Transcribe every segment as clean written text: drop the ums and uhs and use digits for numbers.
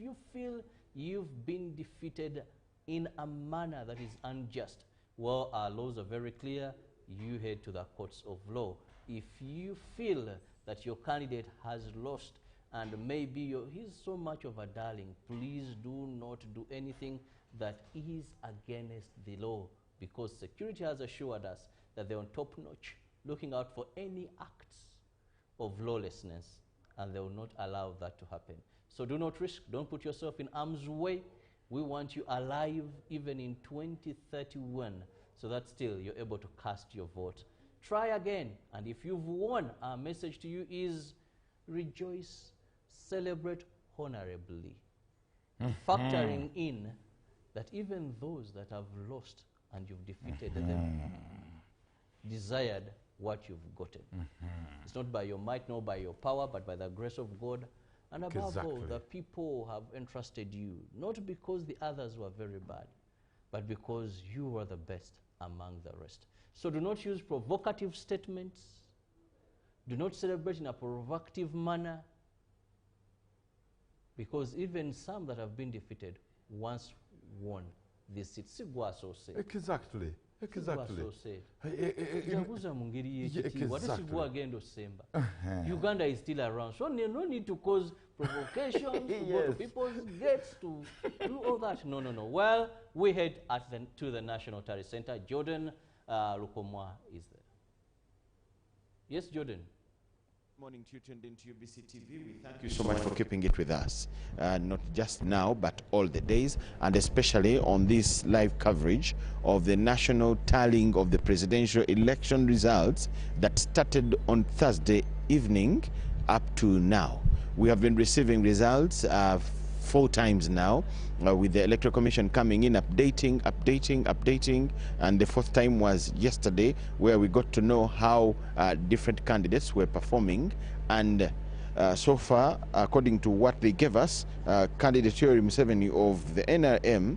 you feel you've been defeated in a manner that is unjust, well, our laws are very clear. You head to the courts of law. If you feel that your candidate has lost and maybe he's so much of a darling, please do not do anything that is against the law, because security has assured us that they're on top notch, looking out for any acts of lawlessness, and they will not allow that to happen. So do not risk, don't put yourself in harm's way. We want you alive even in 2031, so that still you're able to cast your vote. Try again, and if you've won, our message to you is rejoice, celebrate honorably, factoring in that even those that have lost and you've defeated them desired what you've gotten. It's not by your might nor by your power, but by the grace of God. And above all, the people have entrusted you, not because the others were very bad, but because you were the best among the rest. So do not use provocative statements. Do not celebrate in a provocative manner, because even some that have been defeated once won this seat. Exactly. Exactly. Uganda is still around, so no need to cause provocations, to go to people's gates, to do all that. No. Well, we head to the National Tari Center. Jordan Lukomwa is there. Yes, Jordan. Morning to you, tuned into UBC TV. We thank you so much for keeping it with us, not just now, but all the days, and especially on this live coverage of the national tallying of the presidential election results that started on Thursday evening up to now. We have been receiving results 4 times now, with the Electoral Commission coming in, updating, and the 4th time was yesterday, where we got to know how different candidates were performing. And so far, according to what they gave us, candidate Yoweri Museveni of the NRM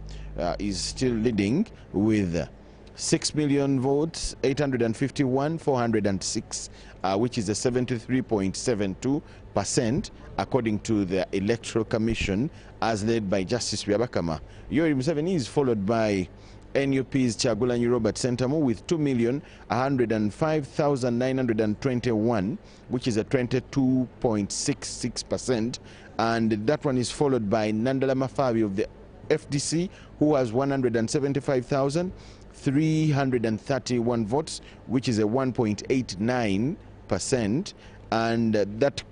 is still leading with 6 million votes, 851,406, which is a 73.72%, according to the Electoral Commission, as led by Justice Byabakama. Yoweri Museveni is followed by NUP's Kyagulanyi Robert Sentamu with 2,105,921, which is a 22.66%, and that one is followed by Nandala Mafabi of the FDC, who has 175,331 votes, which is a 1.89%, and that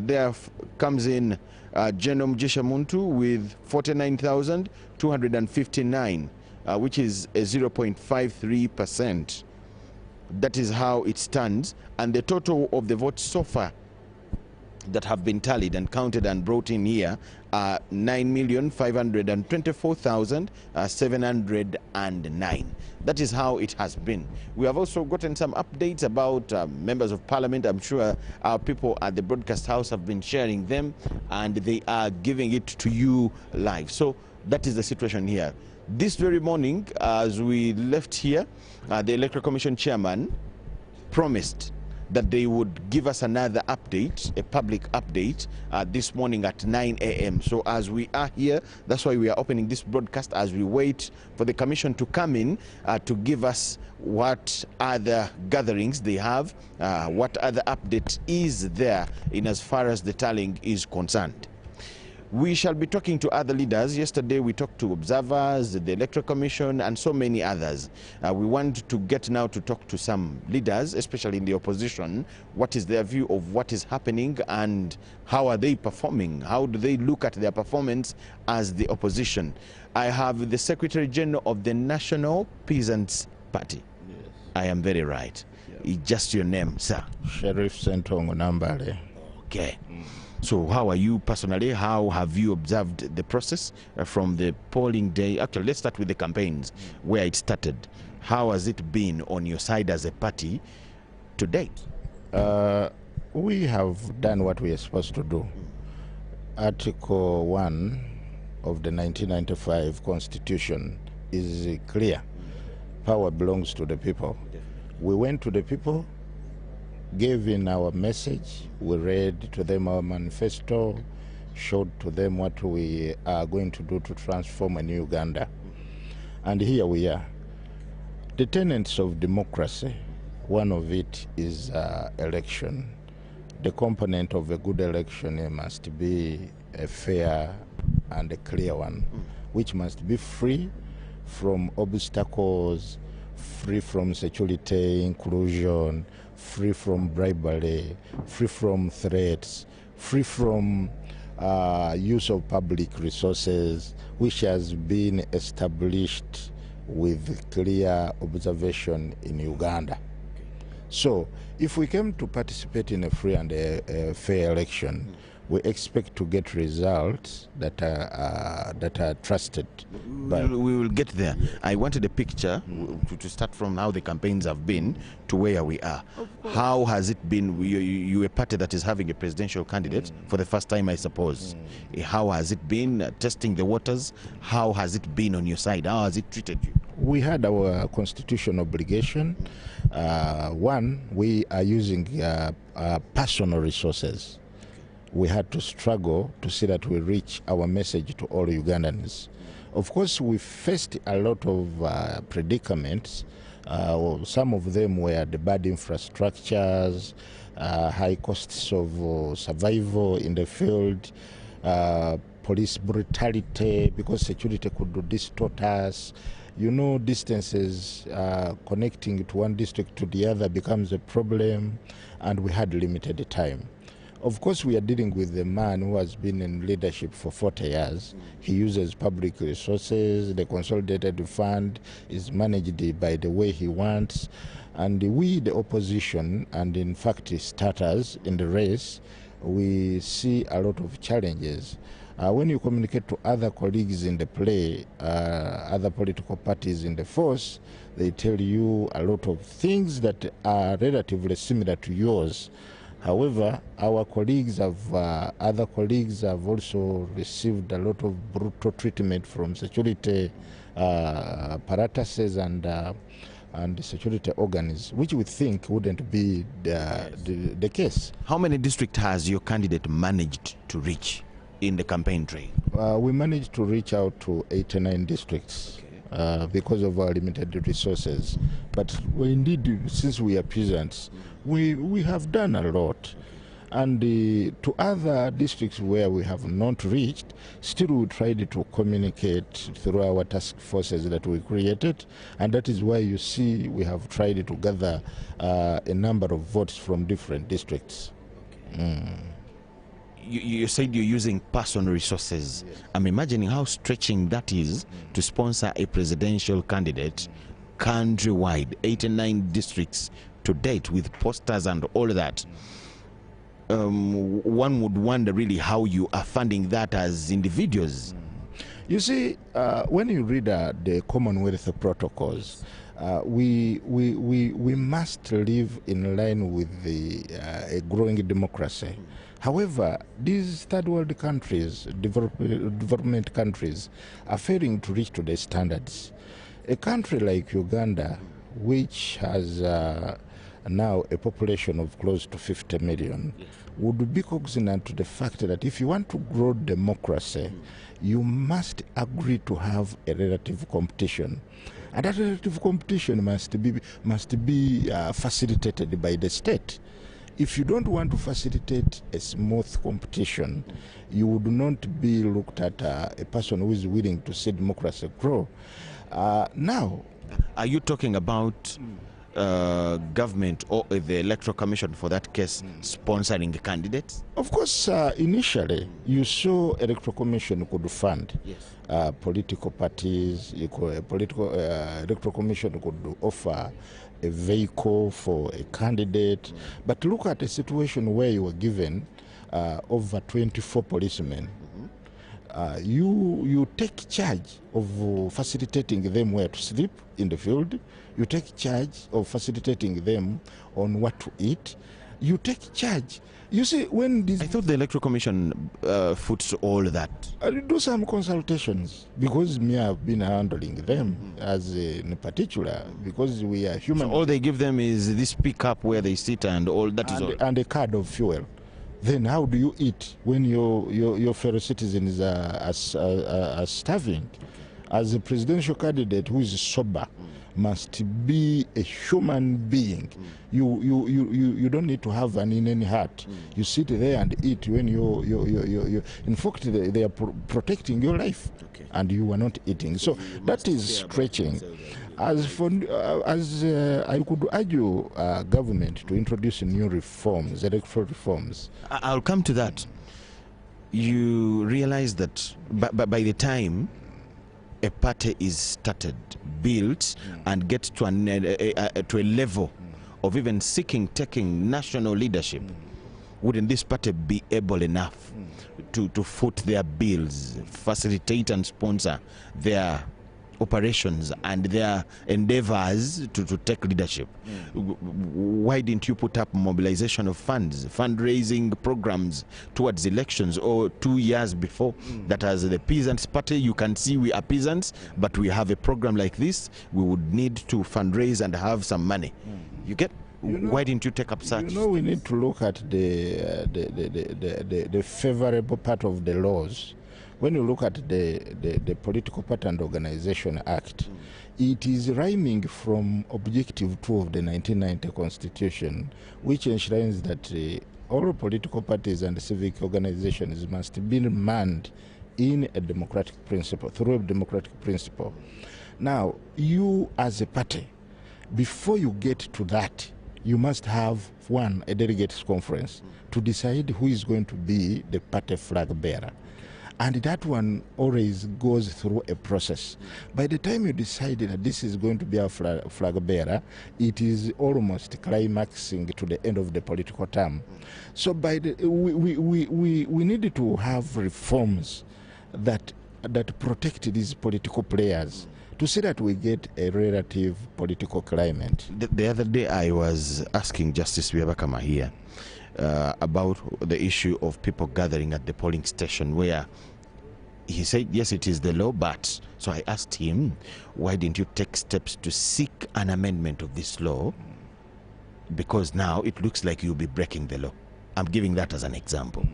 there comes in Genom Jeshamuntu with 49,259, which is a 0.53%. That is how it stands, and the total of the votes so far that have been tallied and counted and brought in here are 9,524,709. That is how it has been. We have also gotten some updates about members of parliament. I'm sure our people at the broadcast house have been sharing them, and they are giving it to you live. So that is the situation here. This very morning, as we left here, the Electoral Commission chairman promised that they would give us another update, a public update, this morning at 9 a.m. So as we are here, that's why we are opening this broadcast, as we wait for the commission to come in to give us what other gatherings they have, what other update is there in as far as the tallying is concerned. We shall be talking to other leaders. Yesterday we talked to observers, the Electoral Commission, and so many others. We want to get now to talk to some leaders, especially in the opposition. What is their view of what is happening and how are they performing? How do they look at their performance as the opposition? I have the Secretary General of the National Peasants Party. Yes. I am very right. Yeah. Just your name, sir. Sheriff Sentongo Nambale. Okay. So how are you personally? How have you observed the process from the polling day? Actually, let's start with the campaigns, where it started. How has it been on your side as a party to date? We have done what we are supposed to do. Article 1 of the 1995 Constitution is clear. Power belongs to the people. We went to the people, gave in our message, we read to them our manifesto, showed to them what we are going to do to transform a new Uganda. And here we are. The tenets of democracy, one of it is election. The component of a good election must be a fair and a clear one, which must be free from obstacles, free from security inclusion, free from bribery, free from threats, free from use of public resources, which has been established with clear observation in Uganda. So if we came to participate in a free and a fair election, we expect to get results that are trusted. We will get there. I wanted a picture to start from how the campaigns have been to where we are. How has it been? You a party that is having a presidential candidate for the first time, I suppose. How has it been testing the waters? How has it been on your side? How has it treated you? We had our constitutional obligation. One, we are using personal resources. We had to struggle to see that we reach our message to all Ugandans. Of course, we faced a lot of predicaments. Some of them were the bad infrastructures, high costs of survival in the field, police brutality, because security could distort us. You know, distances connecting to one district to the other becomes a problem, and we had limited time. Of course, we are dealing with a man who has been in leadership for 40 years. He uses public resources. The consolidated fund is managed by the way he wants. And we, the opposition, and in fact starters in the race, we see a lot of challenges. When you communicate to other colleagues in the play, other political parties in the force, they tell you a lot of things that are relatively similar to yours. However, our colleagues other colleagues have also received a lot of brutal treatment from security apparatuses and security organs, which we think wouldn't be the case. How many districts has your candidate managed to reach in the campaign trail? We managed to reach out to 89 districts. Because of our limited resources. But indeed, since we are peasants, we have done a lot. And to other districts where we have not reached, still we tried to communicate through our task forces that we created. And that is why you see we have tried to gather a number of votes from different districts. You said you're using personal resources. Yes. I'm imagining how stretching that is to sponsor a presidential candidate countrywide, 89 districts to date with posters and all that. One would wonder really how you are funding that as individuals. You see, when you read the Commonwealth protocols, we must live in line with a growing democracy. However, these third world countries, development countries, are failing to reach to the standards. A country like Uganda, which has now a population of close to 50 million, would be cognizant to the fact that if you want to grow democracy, you must agree to have a relative competition. And that relative competition must be facilitated by the state. If you don't want to facilitate a smooth competition, you would not be looked at a person who is willing to see democracy grow. Now, are you talking about government or the Electoral Commission, for that case, sponsoring the candidates? Of course, initially, you saw Electoral Commission could fund political parties. Electoral Commission could offer a vehicle for a candidate. But look at a situation where you were given over 24 policemen. You take charge of facilitating them where to sleep in the field. You take charge of facilitating them on what to eat. You take charge. You see, when this... I thought the Electoral Commission foots all that. I do some consultations, because me have been handling them as in particular, because we are human. So all they give them is this pickup where they sit and all that is all. And a card of fuel. then how do you eat when your fellow citizens are starving? As a presidential candidate who is sober, must be a human being. You don't need to have an in any hut. You sit there and eat when you in fact they are protecting your life, and you are not eating. So that is stretching. As for I could argue government to introduce new reforms, electoral reforms. I'll come to that. You realize that by the time a party is started, built, and gets to a level of even taking national leadership, wouldn't this party be able enough to foot their bills, facilitate and sponsor their operations and their endeavors to take leadership? Why didn't you put up mobilization of funds, fundraising programs towards elections, or 2 years before that? As the Peasants Party, you can see we are peasants, but we have a program like this. We would need to fundraise and have some money. You get? Why didn't you take up such? We need to look at the favorable part of the laws. When you look at the Political Party and Organization Act, it is rhyming from Objective 2 of the 1990 Constitution, which enshrines that all political parties and civic organizations must be manned in a democratic principle, through a democratic principle. Now, you as a party, before you get to that, you must have, one, a delegates conference to decide who is going to be the party flag bearer. And that one always goes through a process. By the time you decide that this is going to be our flag bearer, it is almost climaxing to the end of the political term. So by we need to have reforms that protect these political players, to see that we get a relative political climate. The other day I was asking Justice Byabakama here about the issue of people gathering at the polling station, where he said, yes, it is the law, but... So I asked him, why didn't you take steps to seek an amendment of this law? Because now it looks like you'll be breaking the law. I'm giving that as an example.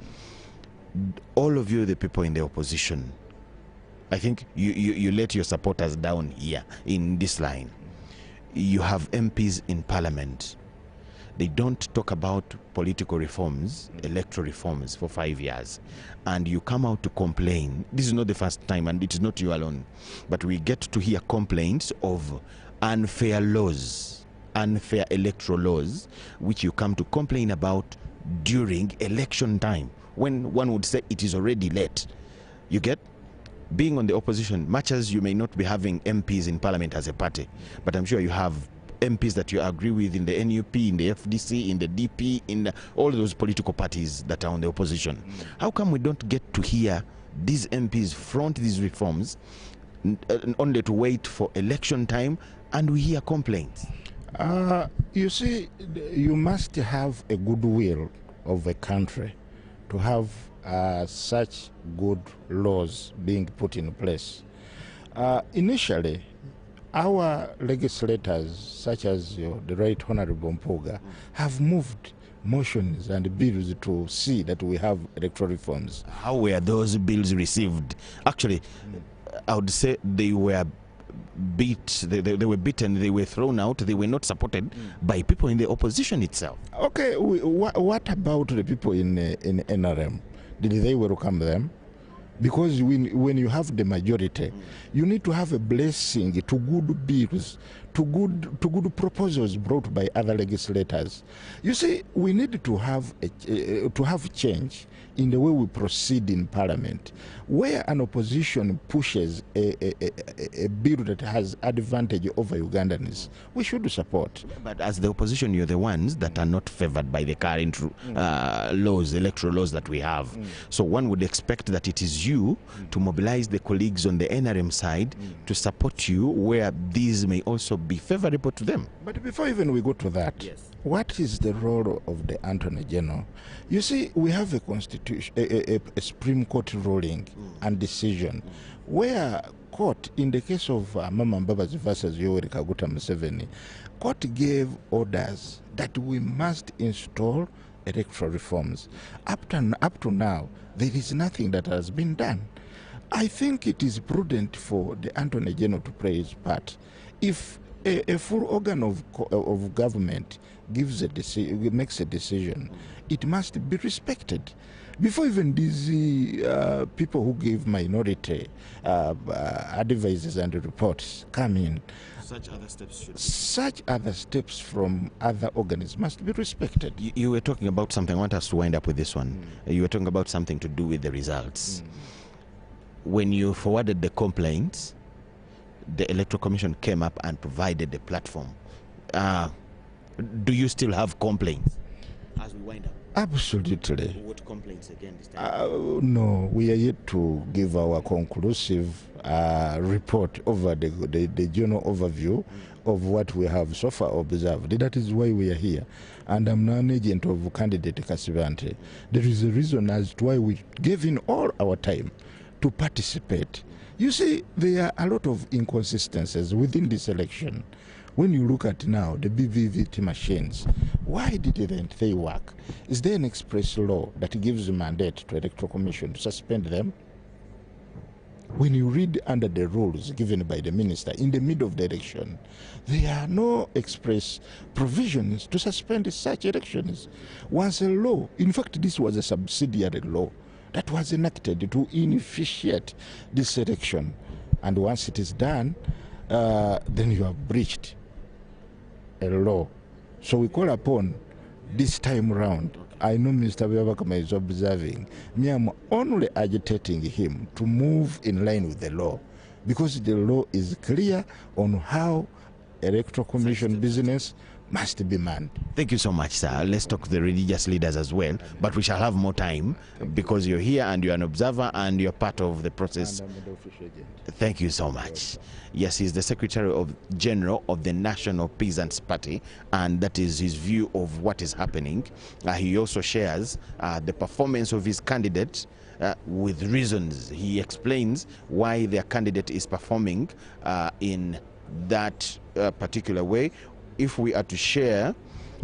All of you, the people in the opposition, I think you let your supporters down here in this line. You have MPs in parliament. They don't talk about political reforms, electoral reforms for 5 years. And you come out to complain. This is not the first time, and it is not you alone. But we get to hear complaints of unfair laws, unfair electoral laws, which you come to complain about during election time, when one would say it is already late. You get? Being on the opposition, much as you may not be having MPs in parliament as a party, but I'm sure you have MPs that you agree with in the NUP, in the FDC, in the DP, in all those political parties that are on the opposition. How come we don't get to hear these MPs front these reforms, only to wait for election time, and we hear complaints? You see, you must have a goodwill of a country to have such good laws being put in place. Initially, our legislators, such as the Right Honorable Mpuga, have moved motions and bills to see that we have electoral reforms. How were those bills received? Actually, I would say they were they were beaten, they were thrown out, they were not supported by people in the opposition itself. Okay, what about the people in NRM? Did they welcome them? Because when you have the majority, you need to have a blessing to good bills, to good proposals brought by other legislators. You see, we need to have change in the way we proceed in Parliament. Where an opposition pushes a bill that has advantage over Ugandans, we should support. But as the opposition, you're the ones that are not favored by the current laws, electoral laws that we have. So one would expect that it is you to mobilize the colleagues on the NRM side to support you, where these may also be favorable to them. But before even we go to that, what is the role of the Attorney General? You see, we have a constitution, a Supreme Court ruling and decision, where court, in the case of Mama Mbabazi versus Yoweri Kaguta Museveni, court gave orders that we must install electoral reforms. Up to now, there is nothing that has been done. I think it is prudent for the Attorney General to play his part. If a full organ of government makes a decision, it must be respected. Before even these people who give minority advices and reports come in, such other steps from other organs must be respected. You were talking about something. I want us to wind up with this one. You were talking about something to do with the results. When you forwarded the complaints, the Electoral Commission came up and provided the platform. Do you still have complaints as we wind up? Absolutely. What complaints again this time? No, we are yet to give our conclusive report over the general overview of what we have so far observed. That is why we are here. And I'm now an agent of candidate Kasibante. There is a reason as to why we gave in all our time to participate. You see, there are a lot of inconsistencies within this election. When you look at now the BVVT machines, why didn't they work? Is there an express law that gives a mandate to Electoral Commission to suspend them? When you read under the rules given by the minister in the middle of the election, there are no express provisions to suspend such elections. Once a law, in fact this was a subsidiary law that was enacted to initiate this election, and once it is done, then you have breached a law. So we call upon this time round. I know Mr. Byabakama is observing. Me, I'm only agitating him to move in line with the law, because the law is clear on how Electoral Commission business must be manned. Thank you so much, sir. Let's talk to the religious leaders as well, but we shall have more time because you're here and you're an observer and you're part of the process. And I'm the official agent. Thank you so much. Yes, he's the Secretary General of the National Peasants Party, and that is his view of what is happening. He also shares the performance of his candidate with reasons. He explains why their candidate is performing in that particular way. If we are to share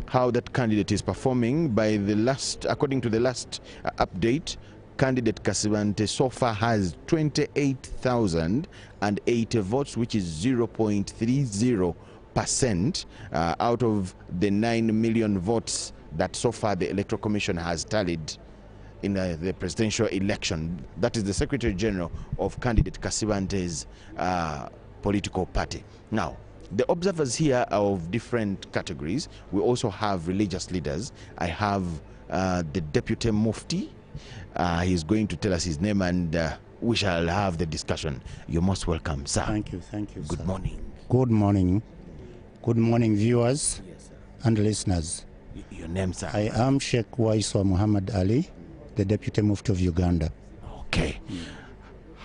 how that candidate is performing, by the last, according to the last update, candidate Kasibante so far has 28,080 votes, which is 0.30% out of the 9 million votes that so far the Electoral Commission has tallied in the presidential election. That is the Secretary General of candidate Kasibante's political party. Now, the observers here are of different categories. We also have religious leaders. I have the Deputy Mufti. He's going to tell us his name, and we shall have the discussion. You're most welcome, sir. Thank you, Good sir. morning. Good morning. Good morning, viewers and listeners. Your name, sir? I am Sheikh Waiswa Muhammad Ali, the Deputy Mufti of Uganda. Okay.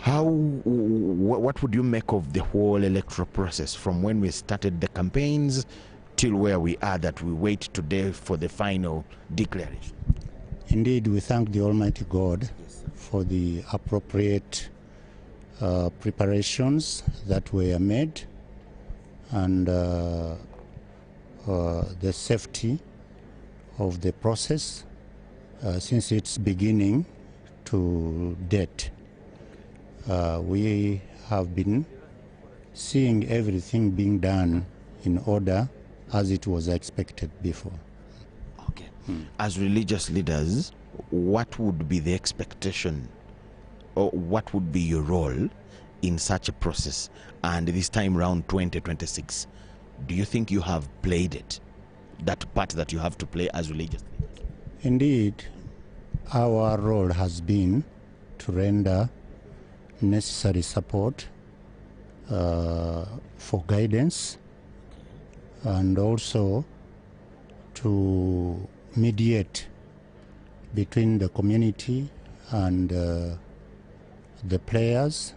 What would you make of the whole electoral process from when we started the campaigns till where we are, that we wait today for the final declaration? Indeed, we thank the Almighty God for the appropriate preparations that were made, and the safety of the process since its beginning to date. We have been seeing everything being done in order as it was expected before. Okay. As religious leaders, what would be the expectation, or what would be your role in such a process? And this time round 2026, do you think you have played it, that part that you have to play as religious leaders? Indeed, our role has been to render necessary support for guidance, and also to mediate between the community and the players,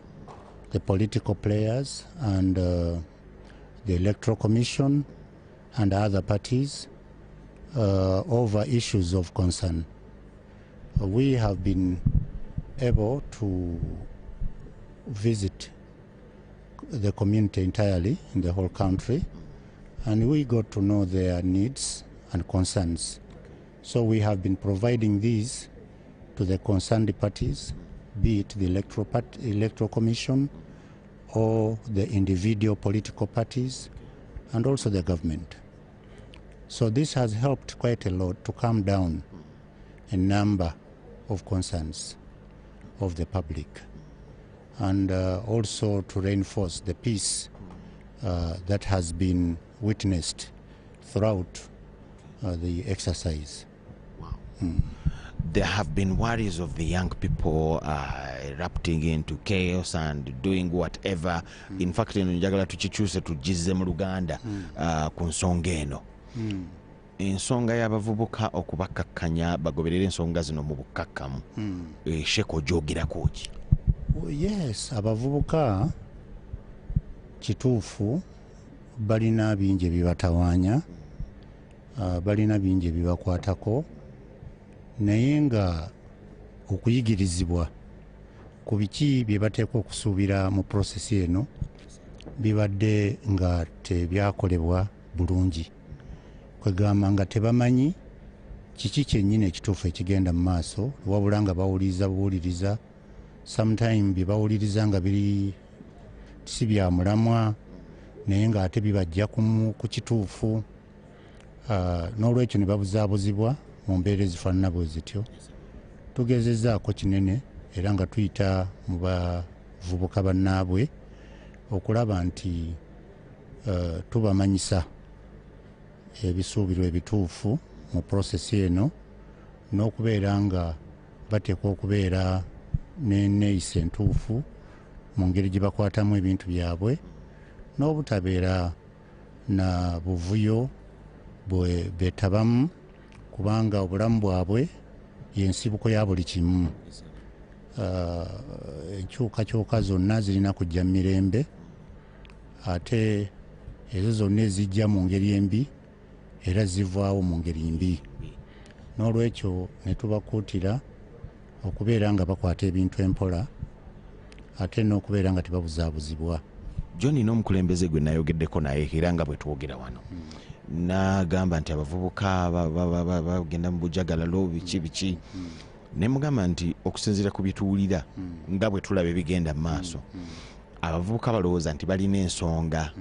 the political players, and the Electoral Commission and other parties over issues of concern. We have been able to visit the community entirely in the whole country, and we got to know their needs and concerns. So we have been providing these to the concerned parties, be it the electoral commission or the individual political parties, and also the government. So this has helped quite a lot to calm down a number of concerns of the public, and also to reinforce the peace that has been witnessed throughout the exercise. Wow. There have been worries of the young people erupting into chaos and doing whatever. In fact, njagala tukikyuse tugize mu Luganda ku nsonga eno. Ensonga y'abavubuka okubakkakkanya bagoberera ensonga zino mu bukkakkamu. Sheko gyogerako ki? Yes, abavubuka kituufu balina bingi ebibatawaanya, balina bingi ebibakwatako, naye nga okuyigirizibwa ku biki bye bateekwa okusuubira mu prosesi eno bibadde nga tebyakolebwa bulungi, kwegamba nga tebamanyi kiki kyennyini ekituufu ekigenda mu maaso, wabula nga bawuliriza buwuliriza, sometime bye bawuliriza nga biri si bya mulamwa naye ng'ate bibajja ku kituufu. N'olwekyo ne babuzaabuzibwa mu mbeera ezifaanana bwe zityo. Tugezezzaako kinene era nga tuyita mu bavubuka bannaabwe okulaba nti tubamanyisa ebisuubirwa ebituufu mu prosesi eno, n'okubeera nga bateekwa okubeera n'enneeyisa entuufu mu ngeri gye bakwatamu ebintu byabwe, n'obutabeera na buvuyo bwe beetabamu, kubanga obulamu bwabwe y'ensibuko ya buli kimu. Enkyukakyuka zonna zirina kujja mu mirembe, ate ezo zonna ezijja mu ngeri embi era zivaawo mu ngeri mbi. N'olwekyo ne tubakuutira okubeera nga bakwata ebintu empola, ate n'okubeera nga tebabuzaabuzibwa. John n'omukulembeze gwe nayogeddeko naye era nga bwe twogera wano n'agamba nti abavubuka bagenda mu bujagalalo biki ne mugamba nti okusinziira ku bituwulira nga bwe tulaba ebigenda mu maaso, abavubuka balowooza nti balina ensonga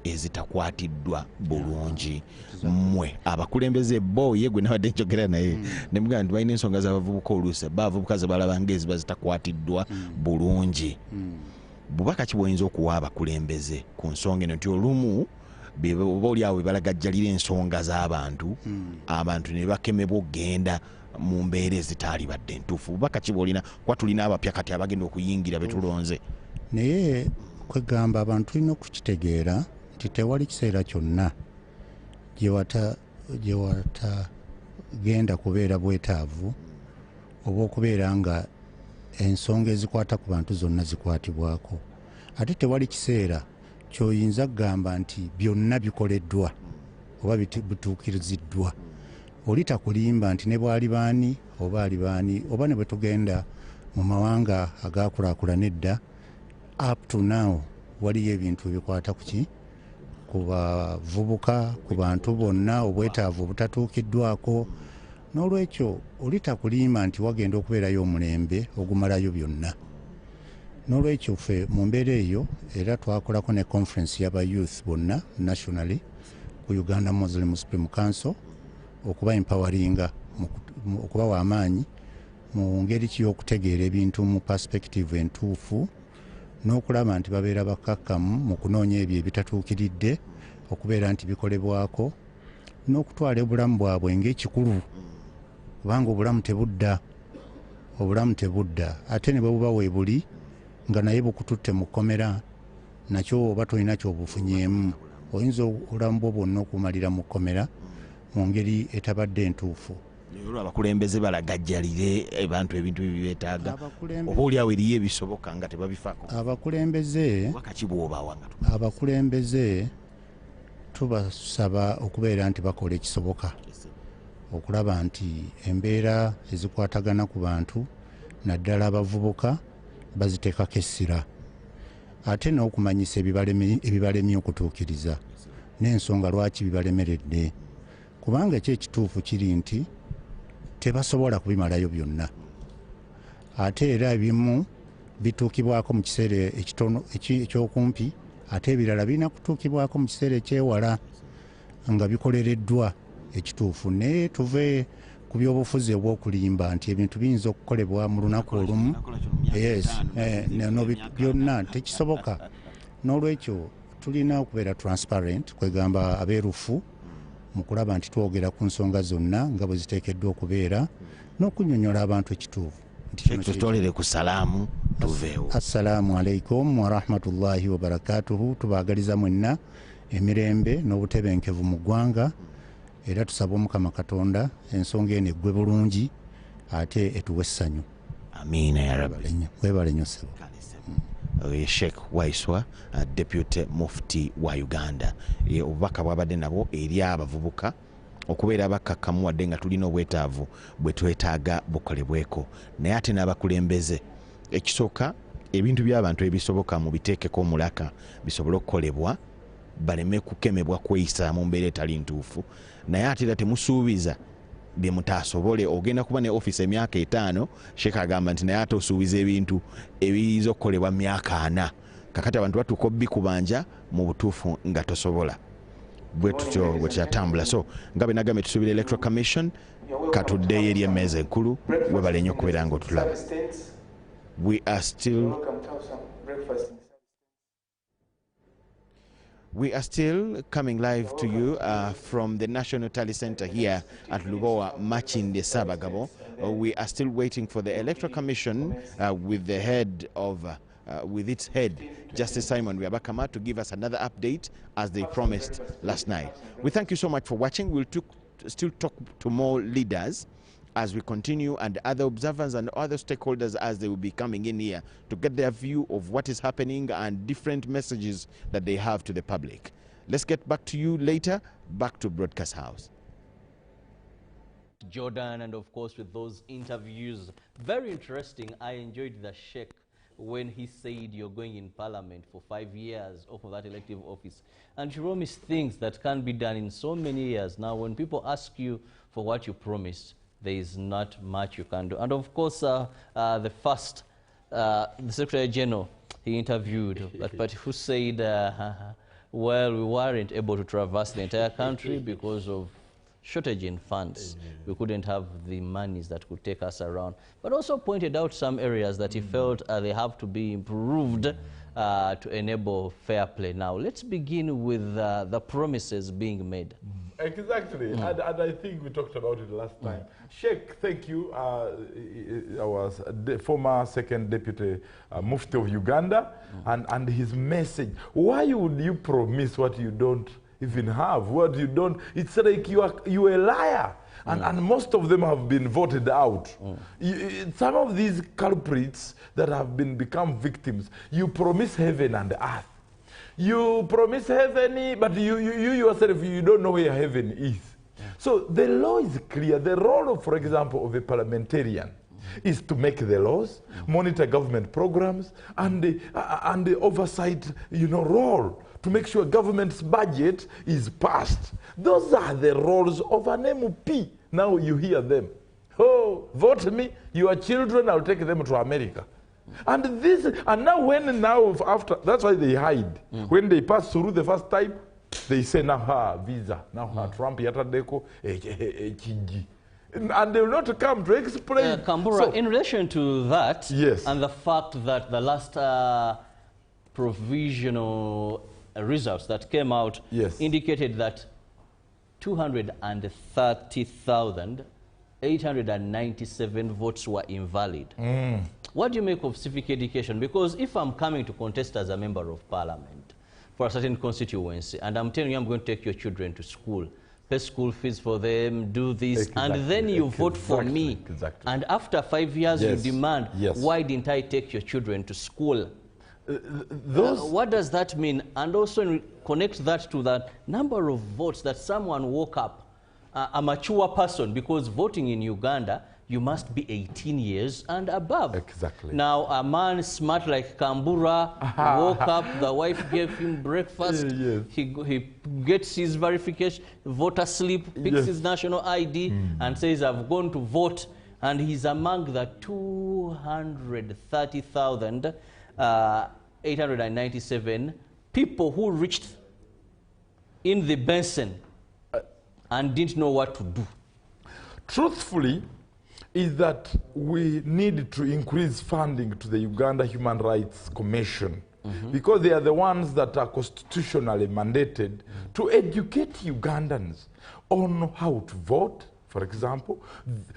ezitakwatiddwa bulungi. Mmwe abakulembeze bo ye gwe nabadde njogera naye ne mugamba nti balina ensonga z'abavubuka oluusi abavubuka ze balaba ng'eziba zitakwatiddwa bulungi. Bubaka ki bw'oyinza okuwa abakulembeze ku nsonga eno nti olumu oba oli awo bebalagajjalira ensonga z'abantu, abantu ne bakemebwa okugenda mu mbeera ezitaali badde ntuufu? Bubaka ki bw'olina kuba tulina abapya kati abagenda okuyingira betulonze? Naye kwegamba abantu tulina okukitegeera nti tewali kiseera kyonna gye watagenda kubeera bwetaavu oba okubeera nga ensonga ezikwata ku bantu zonna zikwatibwako. Ate tewali kiseera ky'oyinza kugamba nti byonna bikoleddwa oba bituukiriziddwa. Oli takulimba nti ne bwali baani oba ali baani, oba ne bwe tugenda mu mawanga agaakulaakulana edda, up to now waliyo ebintu ebikwata ku ki, ku bavubuka, ku bantu bonna, obwetaavu obutatuukiddwako. N'olwekyo oli takulimba nti wagenda okubeerayo omulembe ogumalayo byonna. N'olwekyo ffe mu mbeera eyo era twakolako ne conference y'aba youth bonna nationally ku Uganda Muslim Supreme Council okuba empoweringa, okubawa amaanyi mu ngeri ki y'okutegeera ebintu mu perspective entuufu, n'okulaba nti babeera bakkakkamu mu kunoonya ebyo ebitatuukiridde okubeera nti bikolebwako, n'okutwala obulamu bwabwe ng'ekikulu, kubanga obulamu tebudda, ate ne bwe buba weebuli nga naye bukututte mu kkomera, nakyo oba tolina kyobufunyeemu. Oyinza obulamu bwo bwonna okumalira mu kkomera mu ngeri etabadde entuufu. Abakulembeze balagajjalire abantu ebintu ebibeetaaga, oba oli awo eriyo ebisoboka nga tebabifaako. Abakulembeze tubasaba okubeera nti bakola ekisoboka okulaba nti embeera ezikwatagana ku bantu naddala abavubuka baziteekako essira, ate n'okumanyisa ebibalemye okutuukiriza n'ensonga lwaki bibalemeredde, kubanga ekyekituufu kiri nti tebasobola kubimalayo byonna. Ate era ebimu bituukibwako mu kiseera ekitono ekyokumpi, ate ebirala birina kutuukibwako mu kiseera ekyewala nga bikolereddwa ekituufu. Naye tuve ku byobufuzi obw'okulimba nti ebintu biyinza okukolebwa mu lunaku olumu. Byonna tekisoboka. N'olwekyo tulina okubeera transparent, kwegamba abeerufu mu kulaba nti twogera ku nsonga zonna nga bwe ziteekeddwa okubeera, n'okunnyonnyola abantu ekituufu. Tutolere ku salaamu tuveewo. Assalaamu alaikum wa rahmatullahi wa barakatuhu. Tubaagaliza mwenna emirembe n'obutebenkevu mu ggwanga, era tusaba Omukama Katonda ensonga eno eggwe bulungi ate etuwe essanyu. Amiina ya Rabbi. Weebale nnyo ssebo. Sheikh Waiswa, Deputy Mufti wa Uganda. Obubaka bwabadde nabo eri abavubuka okubeera bakakkamu wadde nga tulina obwetaavu bwe twetaaga bukolebweko. Naye ate n'abakulembeze, ekisooka ebintu by'abantu ebisoboka mu biteekeko omulaka bisobole okukolebwa, baleme kukemebwa kweyisa mu mbeera etali ntuufu. Naye ate era temusuubiza bye mutaasobole. Ogenda kuba ne office emyaka 5, Sheikh agamba nti naye ate osuubiza ebintu ebiyinza okukolebwa myaka 4. Kakati abantu batuuka obbikubanja mu butuufu nga tosobola. Bwe tutyo bwe tukyatambula. So nga bwe nagambye tusuubira Electoral Commission katuddeyo eri emmeeza enkulu, webale nnyo okubeera nga otulaba. We are still coming live to you from the National Tally Center here at Lubowa, Machinde Sabagabo. We are still waiting for the Electoral Commission with the head of with its head, Justice Simon Wiabakama, to give us another update as they promised last night. We thank you so much for watching. We'll still talk to more leaders as we continue, and other observers and other stakeholders as they will be coming in here to get their view of what is happening and different messages that they have to the public. Let's get back to you later, back to Broadcast House. Jordan, and of course with those interviews, very interesting. I enjoyed the Sheikh when he said you're going in parliament for 5 years or for that elective office, and you promise things that can't be done in so many years. Now when people ask you for what you promised, there is not much you can do. And of course the Secretary General he interviewed, but who said well, we weren't able to traverse the entire country because of shortage in funds. We couldn't have the monies that could take us around, but also pointed out some areas that he felt they have to be improved to enable fair play. Now let's begin with the promises being made. Exactly, and I think we talked about it last time. Sheikh, thank you. I was the former second deputy Mufti of Uganda, and his message. Why would you promise what you don't even have? What you don't? It's like you're a liar. And most of them have been voted out. Some of these culprits that have become victims, you promise heaven and earth. You promise heaven, but you yourself, you don't know where heaven is. So the law is clear. The role, for example, of a parliamentarian is to make the laws, monitor government programs, and the oversight, role to make sure government's budget is passed. Those are the roles of an MP. Now you hear them. Oh, vote me, your children, I'll take them to America. And now after, that's why they hide. When they pass through the first time, they say, now visa, now Trump yatadeko chiji. And they will not come to explain. Kambura, in relation to that, yes, and the fact that the last provisional results that came out, yes, indicated that 230,897 votes were invalid. What do you make of civic education? Because if I'm coming to contest as a member of parliament for a certain constituency, and I'm telling you I'm going to take your children to school, pay school fees for them, do this, and then you vote for me, and after 5 years you demand, why didn't I take your children to school? What does that mean? And also connect that to the number of votes that someone woke up, a mature person, because voting in Uganda, you must be 18 years and above. Exactly. Now, a man smart like Kambura woke up, the wife gave him breakfast, Yes. he gets his verification, voter slip, picks Yes. his national ID, and says, I've gone to vote. And he's among the 230,897 people who reached in the basin and didn't know what to do. Truthfully, is that we need to increase funding to the Uganda Human Rights Commission, because they are the ones that are constitutionally mandated to educate Ugandans on how to vote, for example,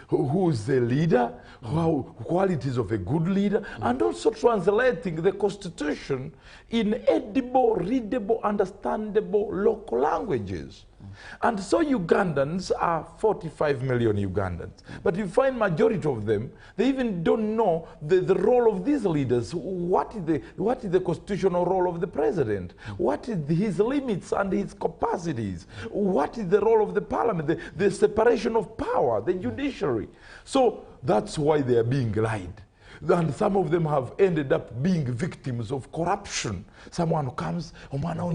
who is the leader, qualities of a good leader, and also translating the constitution in edible, readable, understandable local languages. And so Ugandans are 45 million Ugandans. But you find majority of them, they even don't know the role of these leaders. What is the constitutional role of the president? What is his limits and his capacities? What is the role of the parliament? The separation of power, the judiciary. So that's why they are being lied. And some of them have ended up being victims of corruption. Someone comes, no,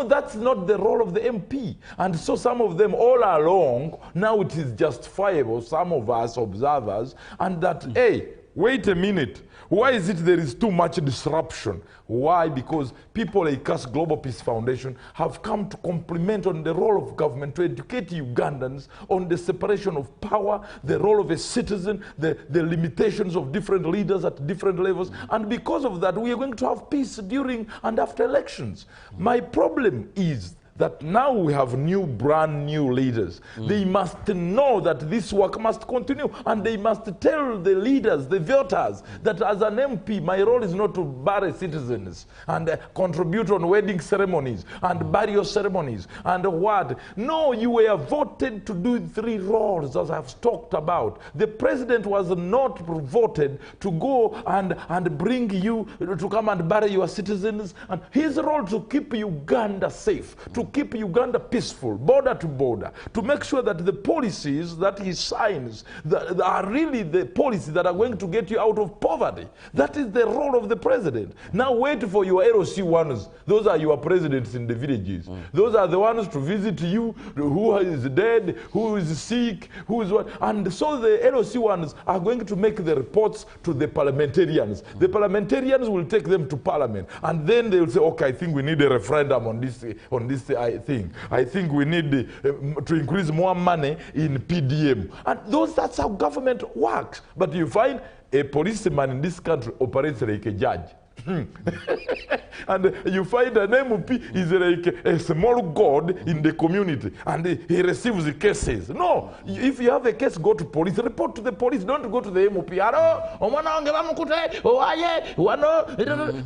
that's not the role of the MP. And so some of them all along, now it is justifiable, some of us observers, and that, hey, wait a minute. Why is it there is too much disruption? Why? Because people like us, Global Peace Foundation, have come to compliment on the role of government to educate Ugandans on the separation of power, the role of a citizen, the limitations of different leaders at different levels. And because of that, we are going to have peace during and after elections. My problem is that now we have brand new leaders. They must know that this work must continue, and they must tell the leaders, the voters, that as an MP, my role is not to bury citizens and contribute on wedding ceremonies and burial ceremonies and what. No, you were voted to do 3 roles, as I've talked about. The president was not voted to go and bring you, to come and bury your citizens. And his role to keep Uganda safe, to keep Uganda peaceful, border to border, to make sure that the policies that he signs that are really the policies that are going to get you out of poverty. That is the role of the president. Now wait for your LOC ones. Those are your presidents in the villages. Those are the ones to visit you, who is dead, who is sick, who is what. And so the LOC ones are going to make the reports to the parliamentarians. The parliamentarians will take them to parliament, and then they will say, okay, I think we need a referendum on this thing. I think we need to increase more money in PDM. And that's how government works. But you find a policeman in this country operates like a judge. And you find an MP is like a small god in the community, and he receives the cases. No, if you have a case, go to police, report to the police, don't go to the MP.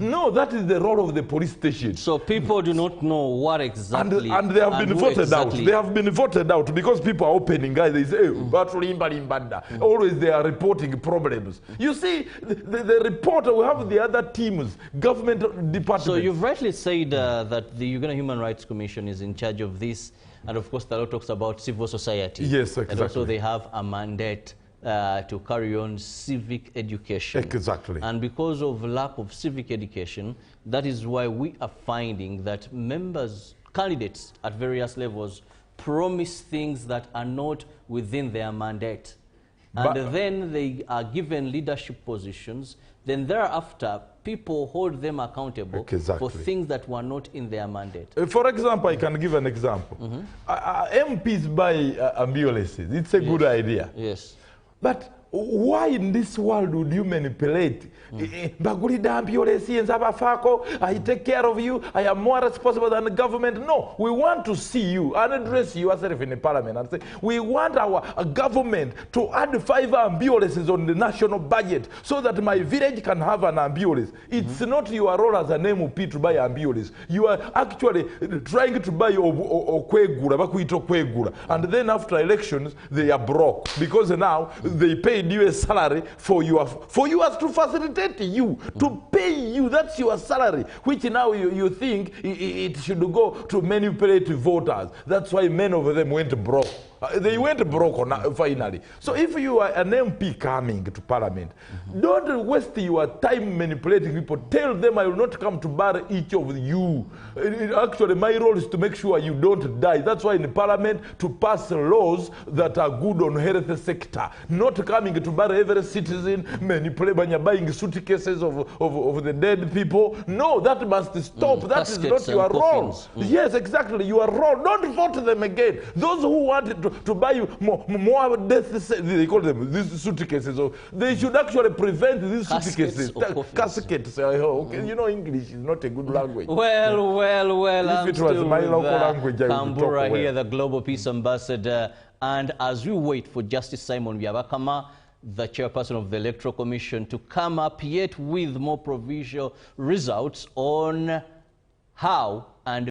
No, that is the role of the police station. So people do not know what exactly. And they have been voted out. They have been voted out because people are opening, guys. They say, always they are reporting problems. You see, the reporter, we have the other teams, government departments. So you've rightly said that the Uganda Human Rights Commission is in charge of this, and of course the law talks about civil society. Yes, exactly. And also they have a mandate to carry on civic education. Exactly. And because of lack of civic education, that is why we are finding that candidates at various levels promise things that are not within their mandate. And then they are given leadership positions. Then thereafter, people hold them accountable for things that were not in their mandate. For example, I can give an example. MPs buy ambulances. It's a good idea. Yes. But why in this world would you manipulate? I take care of you. I am more responsible than the government. No, we want to see you and address yourself in the parliament and say, we want our government to add 5 ambulances on the national budget so that my village can have an ambulance. It's not your role as an MP to buy ambulance. You are actually trying to buy Okwegura, and then after elections, they are broke because now they paid you a salary for us to facilitate you, to pay you. That's your salary, which now you think it should go to manipulate voters. That's why many of them went broke. They went broke finally. So if you are an MP coming to Parliament, don't waste your time manipulating people. Tell them I will not come to bar each of you. Actually, my role is to make sure you don't die. That's why in Parliament, to pass laws that are good on health sector. Not coming to bar every citizen, manipulating, buying suitcases of the dead people. No, that must stop. That is not your role. Yes, exactly. Your role. Don't vote them again. Those who want to buy more death, they call them these suitcases. So they should actually prevent these suitcases. Caskets. Okay. You know, English is not a good language. Well, if it was my local language, I would talk Kambura well. here, the Global Peace Ambassador. And as we wait for Justice Simon Byabakama, the chairperson of the Electoral Commission, to come up yet with more provisional results on how